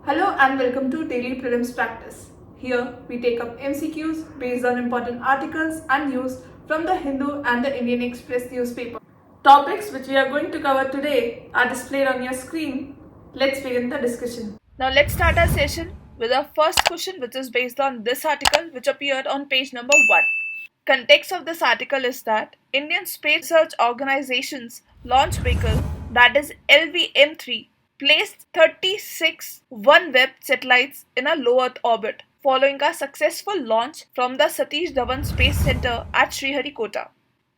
Hello and welcome to Daily Prelims Practice. Here we take up MCQs based on important articles and news from the Hindu and the Indian Express newspaper. Topics which we are going to cover today are displayed on your screen. Let's begin the discussion. Now let's start our session with our first question, which is based on this article which appeared on page number 1. Context of this article is that Indian Space Research Organization's launch vehicle, that is LVM-3, placed 36 OneWeb satellites in a low Earth orbit following a successful launch from the Satish Dhawan Space Center at Sriharikota.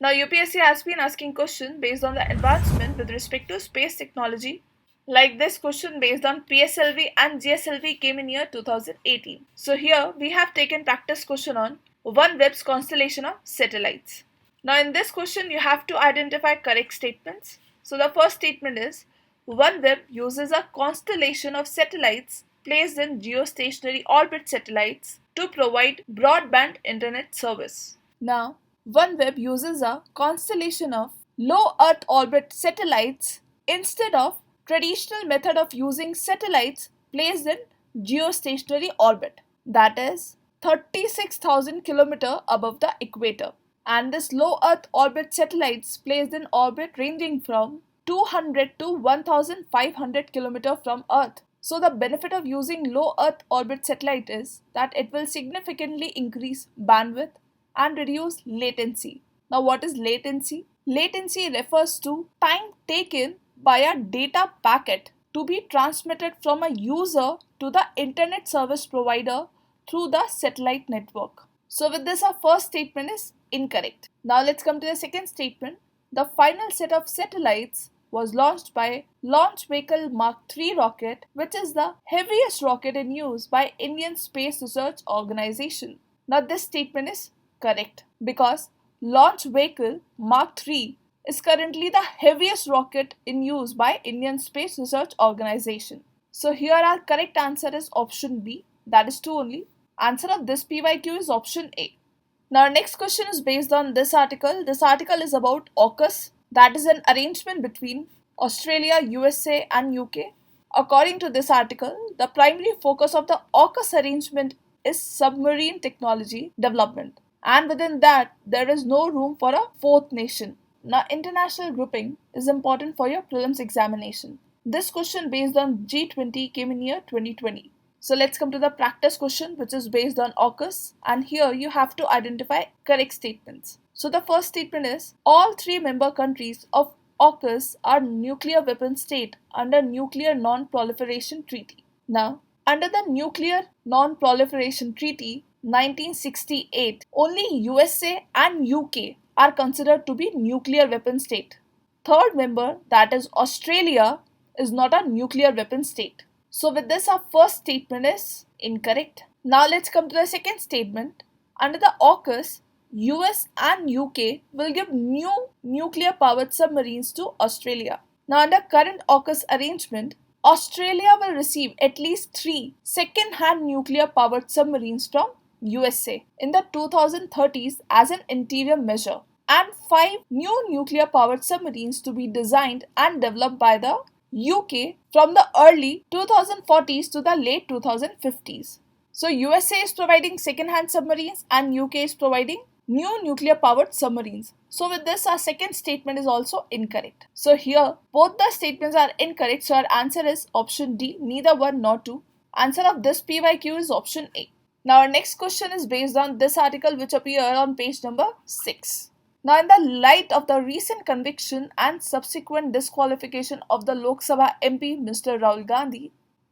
Now UPSC has been asking questions based on the advancement with respect to space technology. Like this question based on PSLV and GSLV came in year 2018. So here we have taken practice question on OneWeb's constellation of satellites. Now in this question you have to identify correct statements. So the first statement is OneWeb uses a constellation of satellites placed in geostationary orbit satellites to provide broadband internet service. Now OneWeb uses a constellation of low Earth orbit satellites instead of traditional method of using satellites placed in geostationary orbit, that is 36,000 km above the equator, and this low Earth orbit satellites placed in orbit ranging from 200 to 1500 km from Earth. So the benefit of using low Earth orbit satellite is that it will significantly increase bandwidth and reduce latency. Now what is latency? Latency refers to time taken by a data packet to be transmitted from a user to the internet service provider through the satellite network. So with this our first statement is incorrect. Now let's come to the second statement. The final set of satellites was launched by Launch Vehicle Mark III rocket, which is the heaviest rocket in use by Indian Space Research Organization. Now this statement is correct because Launch Vehicle Mark III is currently the heaviest rocket in use by Indian Space Research Organization. So here our correct answer is option B, that is 2 only. Answer of this PYQ is option A. Now our next question is based on this article. This article is about AUKUS, that is an arrangement between Australia, USA and UK. According to this article, the primary focus of the AUKUS arrangement is submarine technology development, and within that there is no room for a fourth nation. Now international grouping is important for your prelims examination. This question based on G20 came in year 2020. So let's come to the practice question which is based on AUKUS, and here you have to identify correct statements. So the first statement is all 3 member countries of AUKUS are nuclear weapon state under Nuclear Non-Proliferation Treaty. Now under the Nuclear Non-Proliferation Treaty 1968, only USA and UK are considered to be nuclear weapon state. Third member, that is Australia, is not a nuclear weapon state. So with this our first statement is incorrect. Now let's come to the second statement. Under the AUKUS, US and UK will give new nuclear powered submarines to Australia. Now under current AUKUS arrangement, Australia will receive at least 3 second-hand nuclear powered submarines from USA in the 2030s as an interim measure, and 5 new nuclear powered submarines to be designed and developed by the UK from the early 2040s to the late 2050s. So USA is providing second-hand submarines and UK is providing new nuclear powered submarines. So with this our second statement is also incorrect. So here both the statements are incorrect, so our answer is option D, neither 1 nor 2. Answer of this PYQ is option A. Now our next question is based on this article which appeared on page number 6. Now in the light of the recent conviction and subsequent disqualification of the Lok Sabha MP Mr. Rahul Gandhi,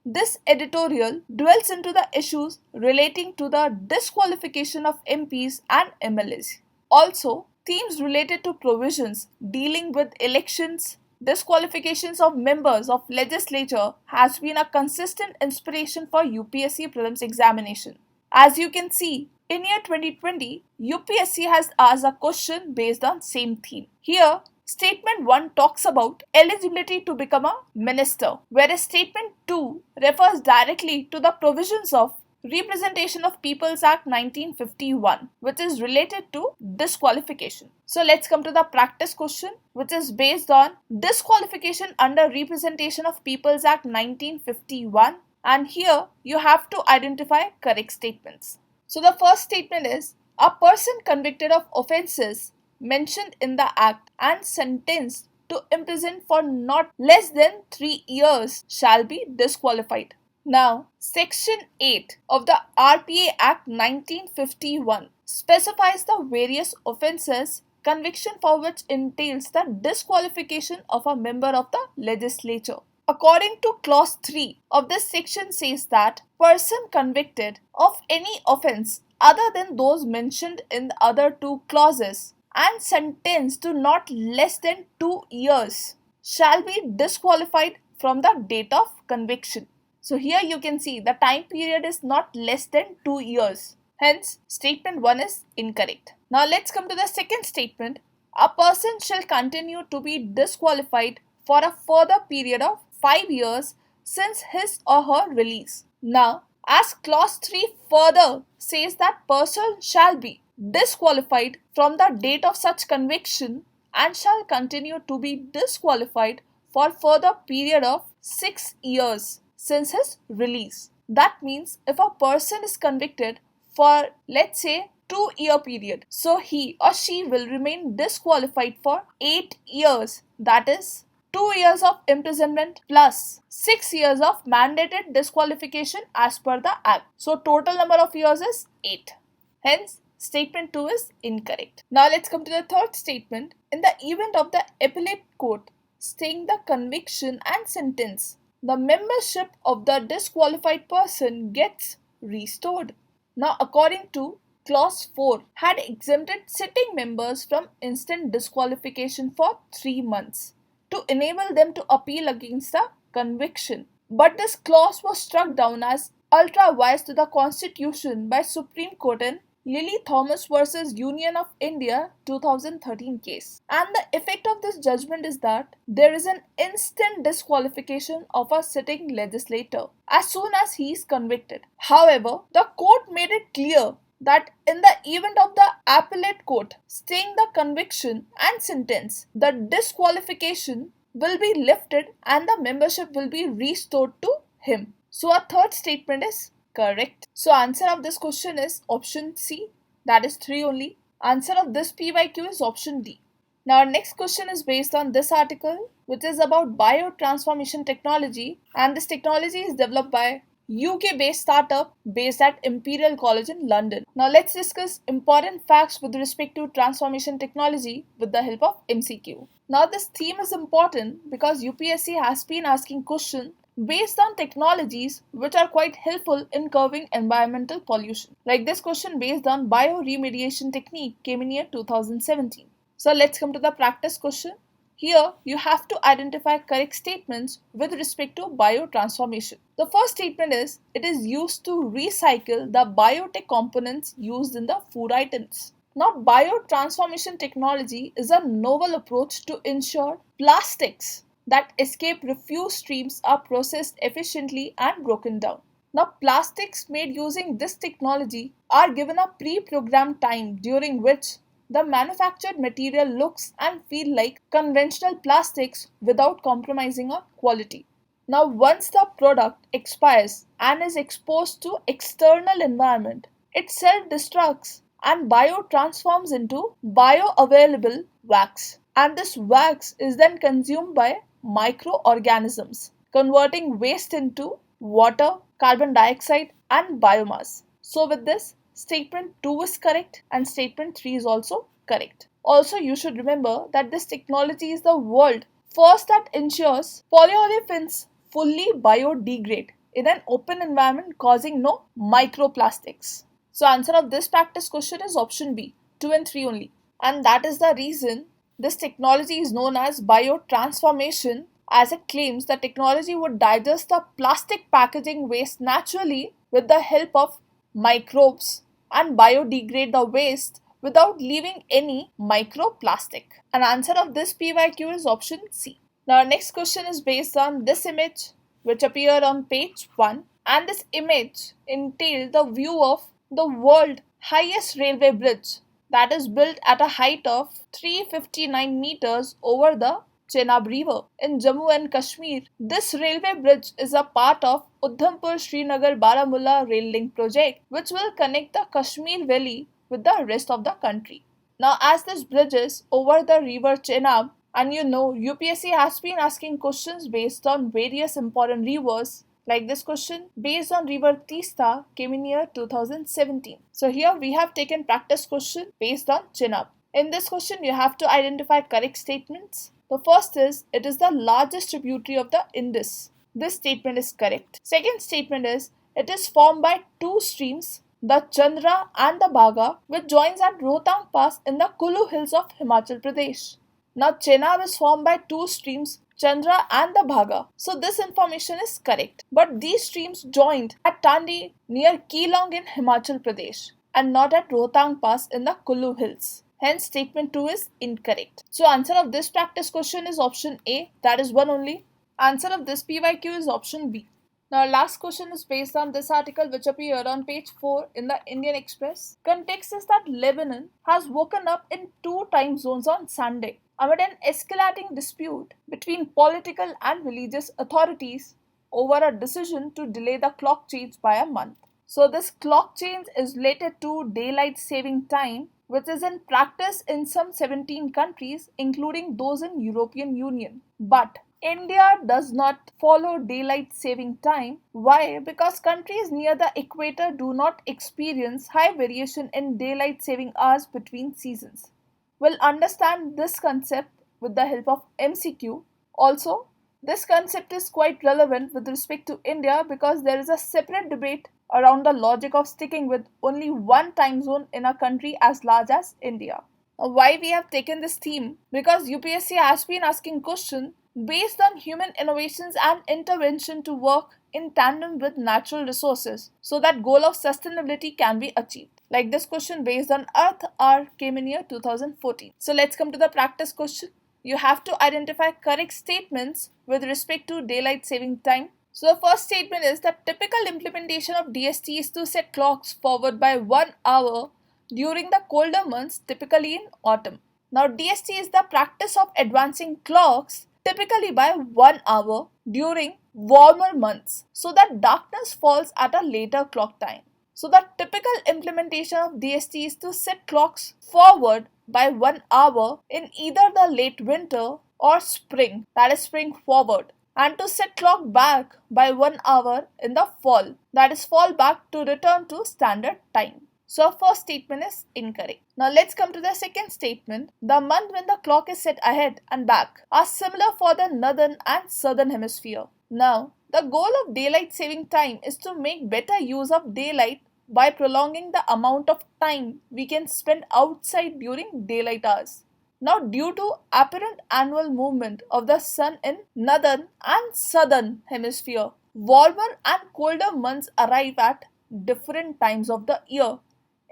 this editorial dwells into the issues relating to the disqualification of MPs and MLAs. Also, themes related to provisions dealing with elections, disqualifications of members of legislature has been a consistent inspiration for UPSC Prelims examination. As you can see, in year 2020, UPSC has asked a question based on same theme. Here, Statement 1 talks about eligibility to become a minister, whereas Statement 2 refers directly to the provisions of Representation of Peoples Act 1951, which is related to disqualification. So let's come to the practice question, which is based on disqualification under Representation of Peoples Act 1951, And here you have to identify correct statements. So the first statement is, a person convicted of offences mentioned in the Act and sentenced to imprisonment for not less than 3 years shall be disqualified. Now, Section 8 of the RPA Act 1951 specifies the various offences conviction for which entails the disqualification of a member of the legislature. According to clause 3 of this section says that person convicted of any offence other than those mentioned in the other two clauses and sentenced to not less than 2 years shall be disqualified from the date of conviction. So here you can see the time period is not less than 2 years. Hence, statement 1 is incorrect. Now let's come to the second statement. A person shall continue to be disqualified for a further period of 5 years since his or her release. Now, as clause 3 further says that person shall be disqualified from the date of such conviction and shall continue to be disqualified for further period of 6 years since his release. That means if a person is convicted for, let's say, 2-year period, so he or she will remain disqualified for 8 years. That is 2 years of imprisonment plus 6 years of mandated disqualification as per the Act. So total number of years is 8. Hence, statement 2 is incorrect. Now let's come to the third statement. In the event of the appellate court staying the conviction and sentence, the membership of the disqualified person gets restored. Now according to Clause 4 had exempted sitting members from instant disqualification for 3 months to enable them to appeal against the conviction. But this clause was struck down as ultra-vires to the Constitution by Supreme Court in Lily Thomas versus Union of India 2013 case. And the effect of this judgment is that there is an instant disqualification of a sitting legislator as soon as he is convicted. However, the court made it clear that in the event of the appellate court staying the conviction and sentence, the disqualification will be lifted and the membership will be restored to him. So our third statement is correct. So answer of this question is option C, that is 3 only. Answer of this PYQ is option D. Now our next question is based on this article, which is about biotransformation technology, and this technology is developed by UK-based startup based at Imperial College in London. Now let's discuss important facts with respect to transformation technology with the help of MCQ. Now this theme is important because UPSC has been asking questions based on technologies which are quite helpful in curbing environmental pollution. Like this question based on bioremediation technique came in year 2017. So let's come to the practice question. Here, you have to identify correct statements with respect to biotransformation. The first statement is, it is used to recycle the biotech components used in the food items. Now, biotransformation technology is a novel approach to ensure plastics that escape refuse streams are processed efficiently and broken down. Now, plastics made using this technology are given a pre-programmed time during which the manufactured material looks and feel like conventional plastics without compromising on quality. Now, once the product expires and is exposed to external environment, it self-destructs and biotransforms into bioavailable wax. And this wax is then consumed by microorganisms, converting waste into water, carbon dioxide, and biomass. So with this, statement 2 is correct and statement 3 is also correct. Also, you should remember that this technology is the world first that ensures polyolefins fully biodegrade in an open environment, causing no microplastics. So answer of this practice question is option B, 2 and 3 only. And that is the reason this technology is known as biotransformation, as it claims the technology would digest the plastic packaging waste naturally with the help of microbes and biodegrade the waste without leaving any microplastic. An answer of this PYQ is option C. Now our next question is based on this image which appeared on page 1, and this image entailed the view of the world highest railway bridge that is built at a height of 359 meters over the Chenab River in Jammu and Kashmir. This railway bridge is a part of Udhampur Srinagar Baramulla rail link project, which will connect the Kashmir Valley with the rest of the country. Now, as this bridge is over the river Chenab, and UPSC has been asking questions based on various important rivers. Like this question based on river Tista came in year 2017. So here we have taken practice question based on Chenab. In this question you have to identify correct statements. The first is, it is the largest tributary of the Indus. This statement is correct. Second statement is, it is formed by two streams, the Chandra and the Bhaga, which joins at Rohtang Pass in the Kulu hills of Himachal Pradesh. Now Chenab is formed by two streams, Chandra and the Bhaga. So this information is correct. But these streams joined at Tandi near Keelong in Himachal Pradesh and not at Rohtang Pass in the Kulu hills. Hence statement 2 is incorrect. So answer of this practice question is option A, that is one only. Answer of this PYQ is option B. Now last question is based on this article which appeared on page 4 in the Indian Express. Context is that Lebanon has woken up in 2 time zones on Sunday amid an escalating dispute between political and religious authorities over a decision to delay the clock change by a month. So this clock change is related to daylight saving time, which is in practice in some 17 countries including those in European Union. But India does not follow daylight saving time. Why? Because countries near the equator do not experience high variation in daylight saving hours between seasons. We'll understand this concept with the help of MCQ. Also, this concept is quite relevant with respect to India because there is a separate debate around the logic of sticking with only one time zone in a country as large as India. Now, why we have taken this theme? Because UPSC has been asking questions based on human innovations and intervention to work in tandem with natural resources so that goal of sustainability can be achieved. Like this question based on Earth Hour came in year 2014. So let's come to the practice question. You have to identify correct statements with respect to daylight saving time. So the first statement is that typical implementation of DST is to set clocks forward by 1 hour during the colder months, typically in autumn. Now DST is the practice of advancing clocks typically by 1 hour during warmer months so that darkness falls at a later clock time. So the typical implementation of DST is to set clocks forward by 1 hour in either the late winter or spring, that is spring forward, and to set clock back by 1 hour in the fall, that is fall back to return to standard time. So first statement is incorrect. Now let's come to the second statement. The month when the clock is set ahead and back are similar for the northern and southern hemisphere. Now the goal of daylight saving time is to make better use of daylight by prolonging the amount of time we can spend outside during daylight hours. Now due to apparent annual movement of the sun in northern and southern hemisphere, warmer and colder months arrive at different times of the year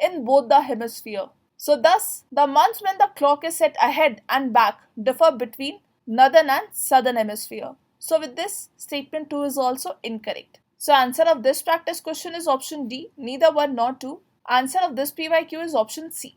in both the hemisphere. So thus, the months when the clock is set ahead and back differ between northern and southern hemisphere. So with this, statement 2 is also incorrect. So answer of this practice question is option D, neither 1 nor 2. Answer of this PYQ is option C.